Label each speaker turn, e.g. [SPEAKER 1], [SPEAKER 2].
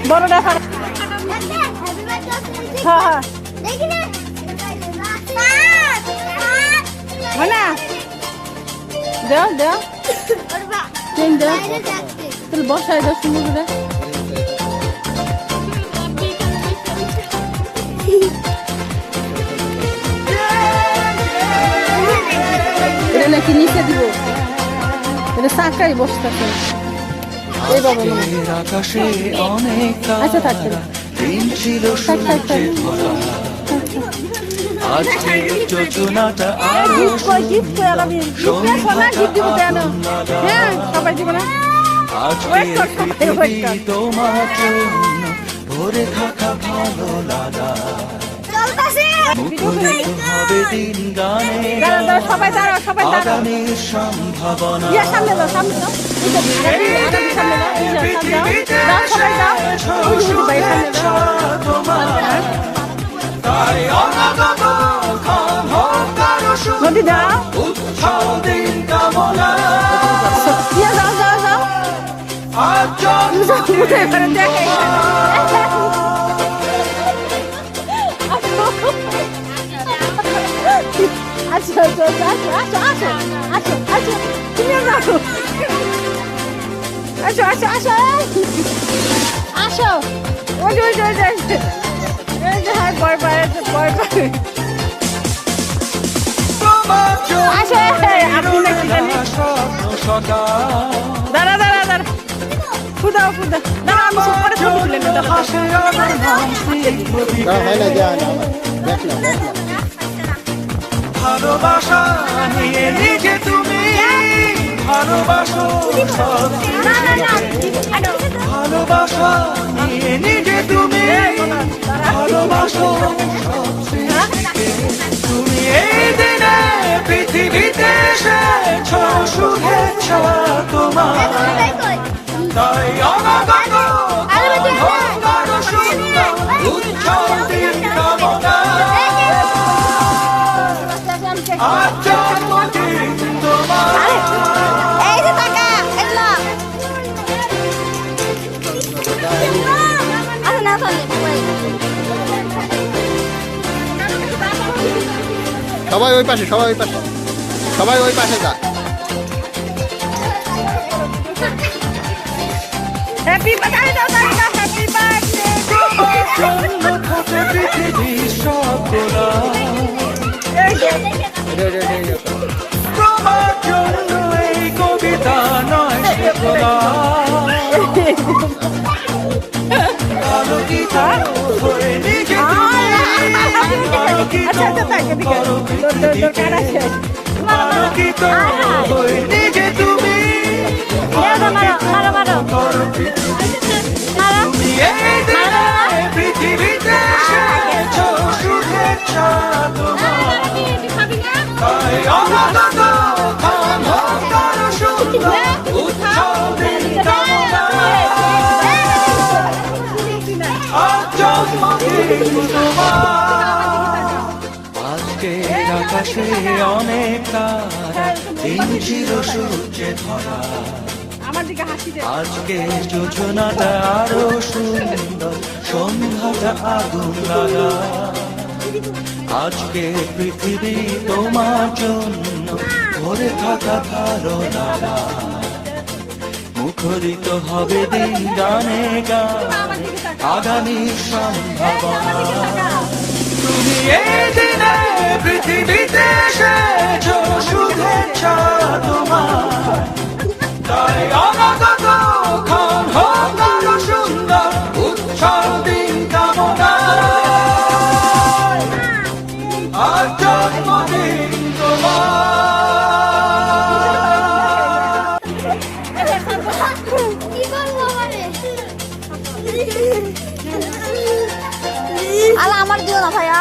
[SPEAKER 1] বড়টা হ্যাঁ হ্যাঁ হয় না দেও দেও চেন দেও তাহলে বসায় দাও সুন্দর করে এটা নাকি নিচে দিব এটা চাকাই বসতেছে এই বাবা
[SPEAKER 2] আকাশে অনেক
[SPEAKER 1] আচ্ছা থাকতে
[SPEAKER 2] দিন ছিল সূর্যে ভরা আজকে যোজনাটা আরো
[SPEAKER 1] হ্যাঁ সবাই দিব না
[SPEAKER 2] আজকে পৃথিবী তোমার জন্য ভরে থাকা ভালো লাগা মুখরিত হবে দিন গানে
[SPEAKER 1] সবাই দাঁড়াও সবাই দাঁড়াও
[SPEAKER 2] আগামীর সম্ভাবনা
[SPEAKER 1] সামনে দাও সামনে দাও সবাই দাও নদী দাও
[SPEAKER 2] উৎসব দিন কামনা
[SPEAKER 1] যাও যাও যাও আচ্ছা আচ্ছা আচ্ছা আসো আসো আসো তুমি যাও আসো আসো আসো আসো ওই ওই ওই হ্যাঁ পর পারে পর পারে আসো আপনি নাকি জানি দাঁড়া দাঁড়া দাঁড়া খুদাও খুদা দাঁড়া আমি সব পরে ছবি তুলে নিতে
[SPEAKER 2] ভালোবাসা নিয়ে নিজে তুমি ভালোবাসো ভালোবাসা নিয়ে নিজে তুমি ভালোবাসো তুমি এই দিনে পৃথিবীতে এসেছো শুভেচ্ছা তোমার তাই অনাগত সুন্দর উৎসব দিন কামনা আজ জন্মদিন তোমার
[SPEAKER 1] এই যে টাকা এগুলো আরে না
[SPEAKER 3] সবাই ওই পাশে সবাই ওই পাশে সবাই ওই পাশে যা
[SPEAKER 1] হ্যাপি বার্থডে দাও দাদা হ্যাপি বার্থডে
[SPEAKER 2] পৃথিবী সকলা তোমার জন্য এই কবিতা নয় শেখলা আলোকিত হয়ে নিজে আলোকিত হয়ে নিজে তুমি তুমি এই দিনে পৃথিবীতে এসেছো শুভেচ্ছা তোমার তাই অনাগত ক্ষমতার সুন্দর উৎসব দিন কামনা আজ জন্মদিন তোমার আজকের আকাশে অনেক তারা দিন ছিল সূর্যে ধরা
[SPEAKER 1] আমার দিকে হাসি দে
[SPEAKER 2] আজকে যোজনাটা আরো সুন্দর সন্ধ্যাটা আগুন লাগা আজকে পৃথিবী তোমার জন্য ভরে থাকা ভালো লাগা মুখরিত হবে দিন গানে গান আগামী সম্ভাবনা তুমি এই দিনে পৃথিবীতে এসেছো শুভেচ্ছা তোমার তাই অনাগত ক্ষণ হোক আরো সুন্দর উৎসব দিন কামনা আজ জন্মদিন
[SPEAKER 1] আলা আমার দিও না ভাইয়া